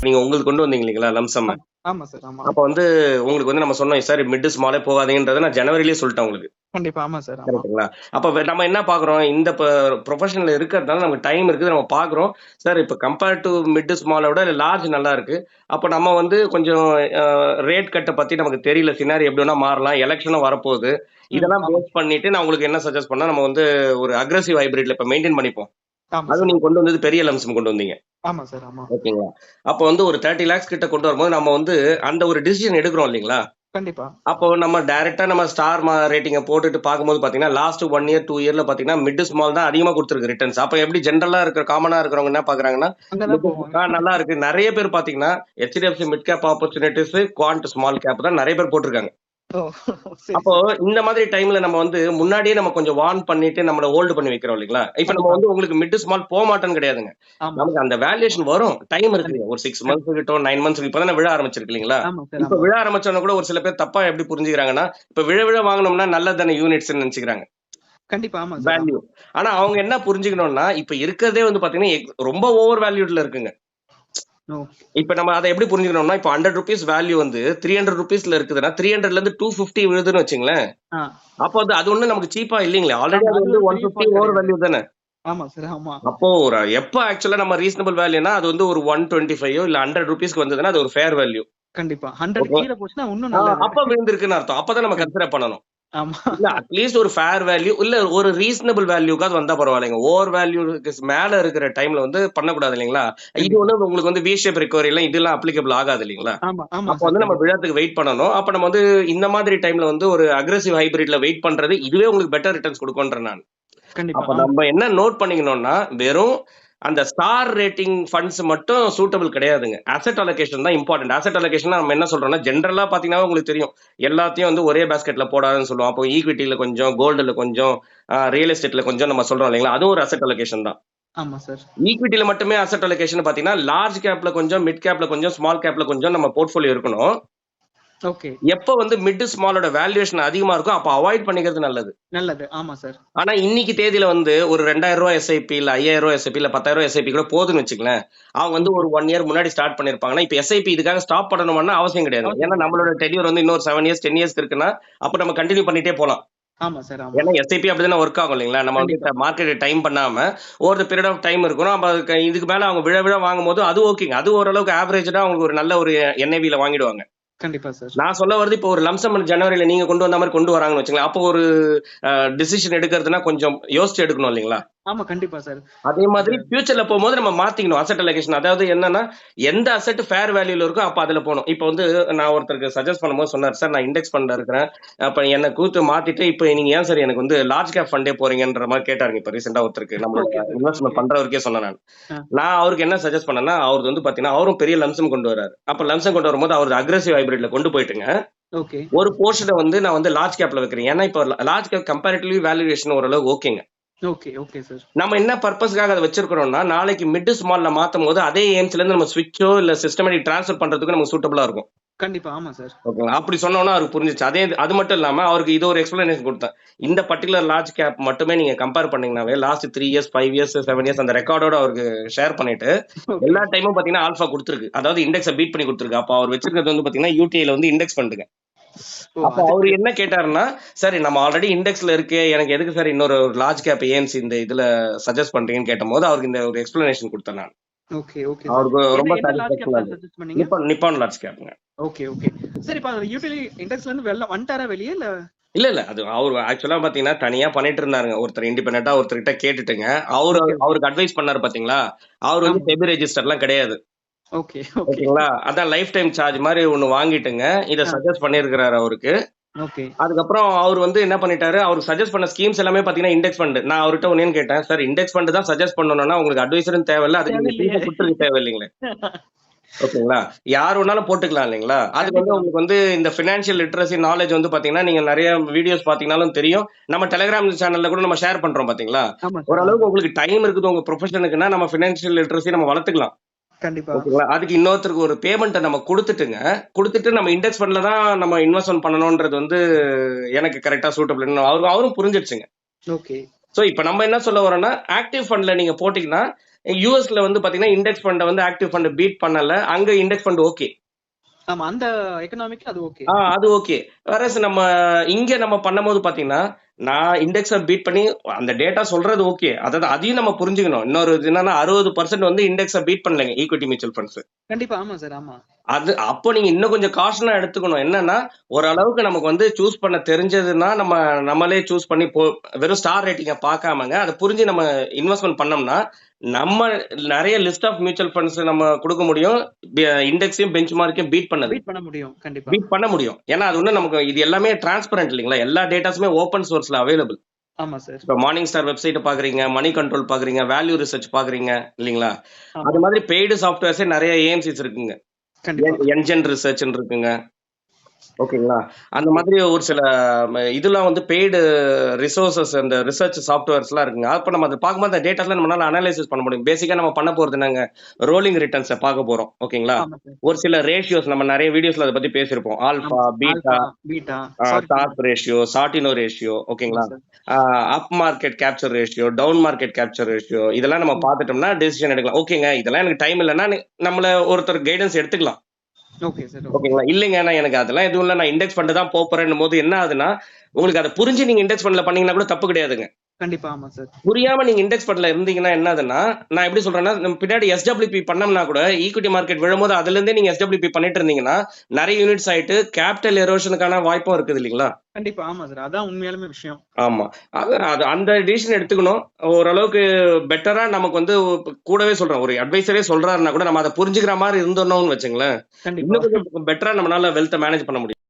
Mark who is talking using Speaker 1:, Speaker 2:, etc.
Speaker 1: நீங்க உங்களுக்கு கொண்டு வந்தீங்க இல்லைங்களா லம்சம்.
Speaker 2: ஆமா. ஆமா சார். ஆமா.
Speaker 1: அப்ப வந்து உங்களுக்கு வந்து நம்ம சொன்னோம் சார் மிட் ஸ்மாலே போகாதீங்கன்றத நான் ஜனவரியிலேயே சொல்லிட்டேன் உங்களுக்கு.
Speaker 2: கண்டிப்பா. ஆமா சார். ஆமா.
Speaker 1: கரெக்ட்டுங்களா? அப்ப நம்ம என்ன பார்க்குறோம், இந்த ப்ரொஃபஷன்ல இருக்கிறதுனால நமக்கு டைம் இருக்குது. நம்ம பார்க்குறோம். சார் இப்ப கம்பேர் டூ மிட் ஸ்மால விட லார்ஜ் நல்லா இருக்கு. அப்ப நம்ம வந்து கொஞ்சம் அ ரேட் கட்ட பத்தி நமக்கு தெரியல. சினாரியோ எப்படி வேணா மாறலாம். எலக்ஷனும் வரப்போகுது. இதெல்லாம்
Speaker 2: ஆமா.
Speaker 1: பேஸ் பண்ணிட்டு நான் உங்களுக்கு என்ன சஜெஸ்ட் பண்ணா, நம்ம வந்து ஒரு அக்ரெசிவ் ஹைபிரிட்ல இப்ப மெயின்டெயின் பண்ணிப்போம்.
Speaker 2: ஆமா
Speaker 1: அதுவும்
Speaker 2: சார்.
Speaker 1: நீங்க கொண்டு வந்தது பெரிய லம்சம் கொண்டு வந்தீங்க.
Speaker 2: ஆமா சார். ஆமா.
Speaker 1: ஓகேங்களா? அப்ப வந்து ஒரு 30 லேக்ஸ் கிட்ட கொண்டு வரும்போது நம்ம வந்து அந்த ஒரு டிசிஷன் எடுக்கிறோம் இல்லைங்களா?
Speaker 2: கண்டிப்பா.
Speaker 1: அப்போ நம்ம டைரக்ட்டா நம்ம ஸ்டார் ரேட்டிங்க போட்டுட்டு பார்க்கும்போது பார்த்தீங்கன்னா, லாஸ்ட் 1 இயர், 2 இயர்ல பார்த்தீங்கன்னா, மிட் ஸ்மால் தான் அதிகமா குடுத்திருக்கு ரிட்டர்ன்ஸ். அப்ப எப்படி ஜெனரலா இருக்கிற காமனா இருக்கிறவங்க என்ன பார்க்குறாங்கன்னா,
Speaker 2: அங்கதான்
Speaker 1: மிட்
Speaker 2: போவாங்க.
Speaker 1: நல்லா இருக்கு. நெறைய பேர் பார்த்தீங்கன்னா, HDFC mid cap opportunities, quant small cap தான் நெறைய பேர் போட்டிருக்காங்க.
Speaker 2: ஓ! சரி
Speaker 1: அப்போ
Speaker 2: சார்.
Speaker 1: இந்த மாதிரி டைம்ல நம்ம வந்து முன்னாடியே நம்ம கொஞ்சம் வார்ன் பண்ணிட்டு நம்மள ஹோல்டு பண்ணி வைக்கிறோம் இல்லைங்களா? இப்ப நம்ம
Speaker 2: கண்டிப்பா.
Speaker 1: வந்து உங்களுக்கு மிட் ஸ்மால் போமாட்டோம்னு கிடையாதுங்க.
Speaker 2: ஆமா.
Speaker 1: நமக்கு அந்த வேல்யூவேஷன் வரும். டைம் இருக்குங்க.
Speaker 2: கண்டிப்பா.
Speaker 1: ஒரு 6
Speaker 2: கண்
Speaker 1: மந்த்ஸ் கிட்ட 9 மந்த்ஸ் இப்ப தானே விழ ஆரம்பிச்சிருக்கு இல்லைங்களா?
Speaker 2: ஆமா சார்.
Speaker 1: இப்ப
Speaker 2: ஆமா.
Speaker 1: விழ ஆரம்பிச்சோன கூட ஒரு சில பேர் தப்பா எப்படி புரிஞ்சுக்கிறாங்கன்னா, இப்ப விழ விழ வாங்குனோம்னா நல்லது தானே யூனிட்ஸ்ன்னு நெனச்சுக்கிறாங்க.
Speaker 2: கண்டிப்பா. ஆமா சார்.
Speaker 1: வேல்யூ.
Speaker 2: ஆமா.
Speaker 1: ஆனா அவங்க என்ன புரிஞ்சுக்கணும்னா, இப்ப இருக்கிறதே வந்து பாத்தீங்கன்னா, ரொம்ப ஓவர் வேல்யூட்ல இருக்குங்க.
Speaker 2: ஓ!
Speaker 1: இப்ப நம்ம அத எப்படி புரிஞ்சுக்கணும்னா, இப்ப ₹100 வேல்யூ வந்து ₹300ல இருக்குதுன்னா, 300ல இருந்து 250 விழுதுன்னு வச்சுங்களேன்.
Speaker 2: ஆ.
Speaker 1: அப்ப வந்து அது ஒண்ணும் நமக்கு சீப்பா இல்லீங்களே. ஆல்ரெடி
Speaker 2: ஆமா.
Speaker 1: அது
Speaker 2: அது
Speaker 1: வந்து
Speaker 2: ஒரு பெரிய
Speaker 1: 150
Speaker 2: ஃபால்
Speaker 1: ஓவர்
Speaker 2: கிடையாது.
Speaker 1: வேல்யூ தானே.
Speaker 2: ஆமா சார். ஆமா.
Speaker 1: அப்போ ஒரு எப்ப ஆக்சுவலா நம்ம ரீசனபிள் வேல்யூனா, அது வந்து ஒரு 125 இல்ல ₹100க்கு வந்ததுன்னா, அது ஒரு ஃபேர் வேல்யூ.
Speaker 2: கண்டிப்பா. 100
Speaker 1: ஓகே.
Speaker 2: கீழ போச்சுன்னா இன்னும் நல்லது.
Speaker 1: அப்ப விழுந்திருக்குன்னு அர்த்தம். அப்பதான் நம்ம
Speaker 2: கண்
Speaker 1: கன்சிடர் பண்ணணும்.
Speaker 2: ஆமா.
Speaker 1: இல்ல அட்லீஸ்ட் ஒரு ஃபேர் வேல்யூ இல்ல ஒரு ரீசனபிள் வேல்யூக்காவது வந்தா பரவாயில்லைங்க. ஓவர் வேல்யூக்கு மேல இருக்கிற டைம்ல வந்து பண்ணக்கூடாது இல்லைங்களா? இது
Speaker 2: கண்டிப்பா.
Speaker 1: வந்து உங்களுக்கு வந்து வி ஷேப் ரிகவரி எல்லாம் இதெல்லாம் அப்ளிகபிள் ஆகாது இல்லைங்களா?
Speaker 2: ஆமா. ஆமா
Speaker 1: அப்ப
Speaker 2: சார்.
Speaker 1: வந்து நம்ம
Speaker 2: கண்டிப்பா.
Speaker 1: விழறதுக்கு வெயிட் பண்ணணும். அப்ப நம்ம வந்து இந்த மாதிரி டைம்ல வந்து ஒரு அக்ரெசிவ் ஹைபிரிட்ல வெயிட் பண்றது இதுவே உங்களுக்கு பெட்டர் ரிட்டர்ன்ஸ் குடுக்கும்ன்றேன் நான்.
Speaker 2: கண்டிப்பா.
Speaker 1: அப்ப
Speaker 2: ஆமா.
Speaker 1: நம்ம என்ன நோட் பண்ணிக்கணும்னா, வெறும் அந்த ஸ்டார் ரேட்டிங் ஃபண்ட்ஸ் மட்டும் சூட்டபிள் கிடையாதுங்க. அசெட் அலோகேஷன் தான் இம்பார்ட்டன்ட். அசெட் அலோகேஷன்னா நம்ம என்ன சொல்றோம்னா, ஜெனரலா பார்த்தீங்கன்னா உங்களுக்கு தெரியும். எல்லாத்தையும் வந்து ஒரே பாஸ்கெட்ல போடாதன்னு சொல்லுவோம். அப்போ ஈக்விட்டில கொஞ்சம், கோல்டுல கொஞ்சம், ரியல் எஸ்டேட்ல கொஞ்சம் நம்ம சொல்றோம் இல்லைங்களா? அதுவும் ஒரு அசெட் அலோகேஷன் தான்.
Speaker 2: ஆமா சார்.
Speaker 1: ஈக்விட்டில மட்டுமே அசெட் அலோகேஷன் பார்த்தீங்கன்னா, லார்ஜ் கேப்ல கொஞ்சம், மிட் கேப்ல கொஞ்சம், ஸ்மால் கேப்ல கொஞ்சம் நம்ம போர்ட்ஃபோலியோ இருக்கணும்.
Speaker 2: ஓகே.
Speaker 1: எப்ப வந்து மிட், ஸ்மாலோட வேல்யூவேஷன் அதிகமா இருக்கோ, அப்ப அவாய்ட் பண்ணிக்கிறது நல்லது.
Speaker 2: நல்லது. ஆமா சார்.
Speaker 1: ஆனா இன்னைக்கு தேதியில வந்து ஒரு ரூ. 2000 எஸ்ஐபி இல்ல ரூ. 5000 எஸ்ஐபி இல்ல ரூ. 10,000 எஸ்ஐபி கூட போதுன்னு வச்சுக்கங்களேன். அவங்க வந்து
Speaker 2: ஓகே.
Speaker 1: ஒரு 1 இயர் முன்னாடி ஸ்டார்ட் பண்ணிருப்பாங்கன்னா, இப்ப எஸ்ஐபி இதுக்காக ஸ்டாப் பண்ணணும்னா அவசியம் கிடையாது.
Speaker 2: அவசியம்
Speaker 1: ஏன்னா
Speaker 2: கிடையாது.
Speaker 1: நம்மளோட டென்யூர் வந்து இன்னொரு 7 இயர்ஸ், 10 இயர்ஸ்க்கு இருக்குன்னா, அப்ப நம்ம கன்டின்யூ பண்ணிட்டே போலாம்.
Speaker 2: ஆமா சார். ஆமா.
Speaker 1: ஏன்னா எஸ்ஐபி அப்படிதானே ஒர்க் ஆகும் இல்லைங்களா? நம்ம வந்து
Speaker 2: கண்டிப்பா.
Speaker 1: மார்க்கெட் டைம் பண்ணாம over the period of time இருக்கணும். அப்ப இதுக்கு மேல அவங்க விழ விழ வாங்கும்போது அது ஓகேங்க. அது ஓரளவுக்கு ஆவரேஜ்டா அவங்களுக்கு ஒரு நல்ல ஒரு என்ஏவில வாங்கிடுவாங்க.
Speaker 2: கண்டிப்பா சார்.
Speaker 1: நான் சொல்ல வருது இப்போ ஒரு லம்சம் ஜனவரில நீங்க கொண்டு வந்த மாரி கொண்டு வராங்கன்னு வச்சுக்கங்களேன். அப்போ ஒரு டிசிஷன் எடுக்கிறதுனா கொஞ்சம் யோசிச்சு எடுக்கணும் இல்லைங்களா?
Speaker 2: ஆமா. கண்டிப்பா சார்.
Speaker 1: அதே
Speaker 2: அது
Speaker 1: மாதிரி ஃபியூச்சர்ல போம்போது நம்ம மாத்திக்கணும் அசெட் அலோகேஷன். அதாவது என்னன்னா, எந்த அசெட் ஃபேர் வேல்யூல இருக்கோ அப்ப அதுல போணும். இப்ப வந்து நான் ஒருத்தருக்கு சஜெஸ்ட் பண்ணும்போது சொன்னாரு, "சார் நான் இண்டெக்ஸ் ஃபண்ட்ல இருக்கிறேன். அப்ப என்ன கூத்து மாத்திட்டு இப்ப நீங்க ஏன் சார் எனக்கு வந்து லார்ஜ் கேப் ஃபண்டே போறீங்கன்ற மாரி கேட்டாருங்க இப்ப ரீசென்ட்டா ஒருத்தருக்கு. நம்மளோட
Speaker 2: ஓகே சார்.
Speaker 1: Investment
Speaker 2: okay.
Speaker 1: பண்றவருக்கே சொன்னேன் நானு.
Speaker 2: ஆ.
Speaker 1: நான் அவருக்கு என்ன சஜெஸ்ட் பண்ணேன்னா, அவரது வந்து பாத்தீங்கன்னா, அவரும் பெரிய லம்சம் கொண்டு வராரு. அப்ப லம்சம் கொண்டு வரும்போது அவரது அக்ரெசிவ் ஹைபிரிட்ல கொண்டு போயிட்டுங்க,
Speaker 2: ஓகே.
Speaker 1: ஒரு போர்ஷன வந்து நான் வந்து லார்ஜ் கேப்ல வைக்கிறேன். ஏன்னா இப்ப லார்ஜ் கேப் கம்பேரிட்டிவ்லி வேல்யூவேஷன் ஓரளவு ஓகேங்க.
Speaker 2: ஓகே. Okay sir.
Speaker 1: நம்ம என்ன பர்ப்பஸ்க்காக அத வச்சிருக்கிறோம்னா, நாளைக்கு மிட், ஸ்மால்ல மாத்தும்போது அதே எய்ம்ஸ்ல இருந்து நம்ம ஸ்விட்ச்சோ இல்ல சிஸ்டமேட்டிக் டிரான்ஸ்ஃபர் பண்றதுக்கு நமக்கு சூட்டபிளா இருக்கும்.
Speaker 2: கண்டிப்பா. ஆமா சார்.
Speaker 1: ஓகேங்களா? அப்படி சொன்னோம்னா அவருக்கு புரிஞ்சுச்சு. அது மட்டும் இல்லாம அவருக்கு இது ஒரு எக்ஸ்பிளனேஷன் குடுத்தேன். இந்த பர்ட்டிகுலர் லார்ஜ் கேப் மட்டுமே நீங்க கம்பேர் பண்ணீங்கனாவே லாஸ்ட் 3 இயர்ஸ், 5 இயர்ஸ், 7 இயர்ஸ் அந்த ரெக்கார்டோட அவருக்கு ஷேர் பண்ணிட்டு,
Speaker 2: ஓகே.
Speaker 1: எல்லா டைமும் பாத்தீங்கன்னா ஆல்பா குடுத்திருக்கு. அதாவது இண்டெக்ஸ பீட் பண்ணி குடுத்திருக்கு. அப்ப அவர் வச்சிருக்கிறது வந்து பாத்தீங்கன்னா யூடிஐல வந்து இண்டெக்ஸ் ஃபண்டுங்க.
Speaker 2: ஓ!
Speaker 1: அப்ப அவரு
Speaker 2: அதுக்கு
Speaker 1: என்ன கேட்டாருன்னா, "சரி நம்ம ஆல்ரெடி இண்டெக்ஸ்ல இருக்கே. எனக்கு எதுக்கு சார் இன்னொரு லார்ஜ் கேப் ஏஎம்சி இந்த இதுல சஜெஸ்ட் பண்றீங்கன்னு?" கேட்டபோது அவருக்கு இந்த ஒரு எக்ஸ்பிளனேஷன் குடுத்தேன் நான்.
Speaker 2: ஓகே. Okay sir.
Speaker 1: அவருக்கு
Speaker 2: என்ன
Speaker 1: ரொம்ப
Speaker 2: என்ன லார்ஜ் கேப்
Speaker 1: சாட்டிஸ்ஃபேக்ஷனா
Speaker 2: சார்
Speaker 1: இருந்தது.
Speaker 2: சஜெஸ்ட் பண்ணீங்க?
Speaker 1: நிப்பான் லார்ஜ் கேப்ங்க.
Speaker 2: ஓகே. ஓகே. சார் இப்ப யூட்டிலி இண்டெக்ஸ்ல இருந்து வெளில வந்துட்டாரா வெளிய இல்ல?
Speaker 1: இல்ல. அது அவரு ஆக்சுவலா பாத்தீங்கன்னா, தனியா பண்ணிட்டு இருந்தாருங்க. ஒருத்தர் இண்டிபெண்டன்ட்டா ஒருத்தர்கிட்ட கேட்டுட்டுங்க.
Speaker 2: ஓகே. ஓகே.
Speaker 1: அவருக்கு அட்வைஸ் பண்ணாரு பாத்தீங்களா? அவரு வந்து
Speaker 2: ஆமா.
Speaker 1: செபி ரெஜிஸ்டர்லாம் கிடையாது.
Speaker 2: ஓகே. ஓகே.
Speaker 1: ஓகேங்களா? அதான் லைஃப் டைம் சார்ஜ் மாரி ஒண்ணு வாங்கிட்டுங்க. இத
Speaker 2: ஆ.
Speaker 1: சஜெஸ்ட் பண்ணியிருக்கிறாரு அவருக்கு.
Speaker 2: ஓகே.
Speaker 1: அதுக்கப்புறம் அவரு வந்து என்ன பண்ணிட்டாரு, அவருக்கு சஜெஸ்ட் பண்ண ஸ்கீம்ஸ் எல்லாமே பாத்தீங்கன்னா, இண்டெக்ஸ் ஃபண்ட். நான் அவர்ட்ட ஒண்ணே கேட்டேன். சார் இண்டெக்ஸ் ஃபண்ட் தான் சஜெஸ்ட் பண்ணணும்னா, உங்களுக்கு அட்வைசரும் தேவையில்ல. அதுக்கு நீங்க
Speaker 2: தேவையில்லையே.
Speaker 1: ஃபீஸ குடுத்துருக்க தேவையில்லைங்களே. ஓகேங்களா? யார் வேணாலும் போட்டுக்கலாம் இல்லைங்களா? அதுக்கு வந்து
Speaker 2: கண்டிப்பா.
Speaker 1: உங்களுக்கு வந்து இந்த பினான்சியல் லிட்டரசி நாலேட்ஜ் வந்து பாத்தீங்கன்னா, நீங்க நெறைய வீடியோஸ் பாத்தீங்கன்னாலும் தெரியும். நம்ம டெலிகிராம் சேனல்ல கூட நம்ம ஷேர் பண்றோம் பாத்தீங்களா?
Speaker 2: ஆமா சார். ஆமா.
Speaker 1: ஓரளவுக்கு உங்களுக்கு டைம் இருக்குது உங்க ப்ரொஃபஷனுக்குன்னா, நம்ம பினான்சியல் லிட்டரசி நம்ம வளர்த்துக்கலாம்.
Speaker 2: கண்டிப்பா.
Speaker 1: ஓகேங்களா? அதுக்கு இன்னொருத்தருக்கு ஒரு பேமெண்ட்ட நம்ம குடுத்துட்டுங்க, குடுத்துட்டு நம்ம இண்டெக்ஸ் ஃபண்ட்ல தான் நம்ம இன்வெஸ்ட்மென்ட் பண்ணணும்ன்றது வந்து எனக்கு கரெக்ட்டா சூட்டபிள்ன்னு அவரும் புரிஞ்சிருச்சுங்க.
Speaker 2: ஓகே.
Speaker 1: சோ இப்ப நம்ம என்ன சொல்ல வரோம்னா, ஆக்டிவ் ஃபண்ட்ல நீங்க போட்டீங்கன்னா, யூஎஸ்ல வந்து பாத்தீங்கன்னா இண்டெக்ஸ் ஃபண்டை வந்து ஆக்டிவ் ஃபண்ட் பீட் பண்ணல, அங்க இண்டெக்ஸ் ஃபண்ட் ஓகே.
Speaker 2: ஆமா, அந்த எக்கனாமிக் அது ஓகே.
Speaker 1: அது ஓகே. வேறஸ் நம்ம இங்க நம்ம பண்ணும்போது பாத்தீங்கன்னா, நான் இண்டெக்ஸ பீட் பண்ணி அந்த டேட்டா சொல்றது ஓகே. அதாவது அதையும் நம்ம புரிஞ்சுக்கணும். இன்னொரு இது என்னன்னா 60% வந்து இண்டெக்ஸ பீட் பண்ணலைங்க ஈக்விட்டி மியூச்சுவல் ஃபண்ட்ஸ்.
Speaker 2: கண்டிப்பா ஆமா சார். ஆமா.
Speaker 1: அது அப்போ நீங்க இன்னும் கொஞ்சம் காஷனா எடுத்துக்கணும். என்னன்னா, ஓரளவுக்கு நமக்கு வந்து சூஸ் பண்ண தெரிஞ்சதுன்னா, நம்மளே சூஸ் பண்ணி வெறும் ஸ்டார் ரேட்டிங்க பார்க்காமங்க, அத புரிஞ்சு நம்ம இன்வெஸ்ட்மென்ட் பண்ணோம்னா, நம்ம நெறைய லிஸ்ட் ஆஃப் மியூச்சுவல் ஃபண்ட்ஸ் நம்ம குடுக்க முடியும். இண்டெக்ஸையும் பெஞ்ச் மார்க்கையும் பீட்
Speaker 2: பண்ண முடியும். கண்டிப்பா.
Speaker 1: பீட் பண்ண முடியும். ஏன்னா அது வந்து நமக்கு இது எல்லாமே டிரான்ஸ்பரண்ட் இல்லைங்களா? எல்லா டேட்டாஸுமே ஓப்பன் சோர்ஸ்ல அவைலபிள்.
Speaker 2: ஆமா சார்.
Speaker 1: இப்ப மார்னிங் ஸ்டார் வெப்சைட் பாக்குறீங்க, மணி கண்ட்ரோல் பாக்குறீங்க, வேல்யூ ரிசர்ச் பாக்குறீங்க இல்லீங்களா?
Speaker 2: ஆமா.
Speaker 1: அது மாதிரி பெய்டு சாஃப்ட்வேர்ஸே நெறைய ஏஎம்சிஸ் இருக்குங்க.
Speaker 2: கண்டிப்பா.
Speaker 1: என்ஜென் ரிசர்ச்னு இருக்குங்க. ஓகேங்களா? அந்த மாதிரி ஒரு சில இதெல்லாம் வந்து பெய்டு ரிசோர்சஸ் அந்த ரிசர்ச் சாஃப்ட்வேர்ஸ்லாம் இருக்குங்க. அப்ப நம்ம அத பார்க்கும்போது அந்த டேட்டாஸ்லாம் நம்மளால அனலைசிஸ் பண்ண முடியும். பேசிக்கா நம்ம பண்ண போறது என்னங்க? ரோலிங் ரிட்டர்ன்ஸ பார்க்க போறோம். ஓகேங்களா?
Speaker 2: ஆமா சார்.
Speaker 1: ஒரு சில ரேஷியோஸ் நம்ம நெறைய வீடியோஸ்ல அத பத்தி பேசியிருப்போம். Alpha, beta, dark ratio, Sortino ratio, ஓகேங்களா? Up market capture ratio, down market capture ratio இதெல்லாம் நம்ம பார்த்துட்டோம்னா டெசிஷன் எடுக்கலாம். ஓகேங்க, இதெல்லாம் எனக்கு டைம் இல்லன்னா நம்மள ஒருத்தர் கைடன்ஸ் எடுத்துக்கலாம்.
Speaker 2: Okay sir.
Speaker 1: ஓகேங்களா? இல்லைங்க நான் எனக்கு அதெல்லாம் எதுவும் இல்ல, நான் இண்டெக்ஸ் ஃபண்ட் தான் போறேன்னும் போது என்ன ஆகுதுன்னா, உங்களுக்கு அத புரிஞ்சு நீங்க இண்டெக்ஸ் ஃபண்ட்ல பண்ணீங்கன்னா கூட தப்பு கிடையாதுங்க.
Speaker 2: கண்டிப்பா ஆமா சார்.
Speaker 1: புரியாம நீங்க இண்டெக்ஸ் ஃபண்ட்ல இருந்தீங்கன்னா என்ன ஆகுதுன்னா, நான் எப்படி சொல்றேன்னா, நம்ம பின்னாடி எஸ்டபிள்யூபி பண்ணோம்னா கூட ஈக்விட்டி மார்க்கெட் விழும்போது அதுல இருந்தே நீங்க எஸ்டபிள்யூபி பண்ணிட்டு இருந்தீங்கன்னா, நிறைய யூனிட்ஸ் ஆயிட்டு கேபிட்டல் எரோஷனுக்கான வாய்ப்பும் இருக்குது இல்லைங்களா?
Speaker 2: கண்டிப்பா ஆமா சார். அதான் உண்மையாலுமே விஷயம்.
Speaker 1: ஆமா. அது அந்த டிசிஷன் எடுத்துக்கணும். ஓரளவுக்கு பெட்டரா நமக்கு வந்து கூடவே சொல்றேன். ஒரு அட்வைசரே சொல்றாருன்னா கூட நம்ம அத புரிஞ்சுக்கிற மாரி இருந்தோம்னு வச்சுங்களேன்,
Speaker 2: கண்டிப்பா.
Speaker 1: இன்னும் கொஞ்சம் பெட்டரா நம்மளால வெல்த்த மேனேஜ் பண்ண முடியும்.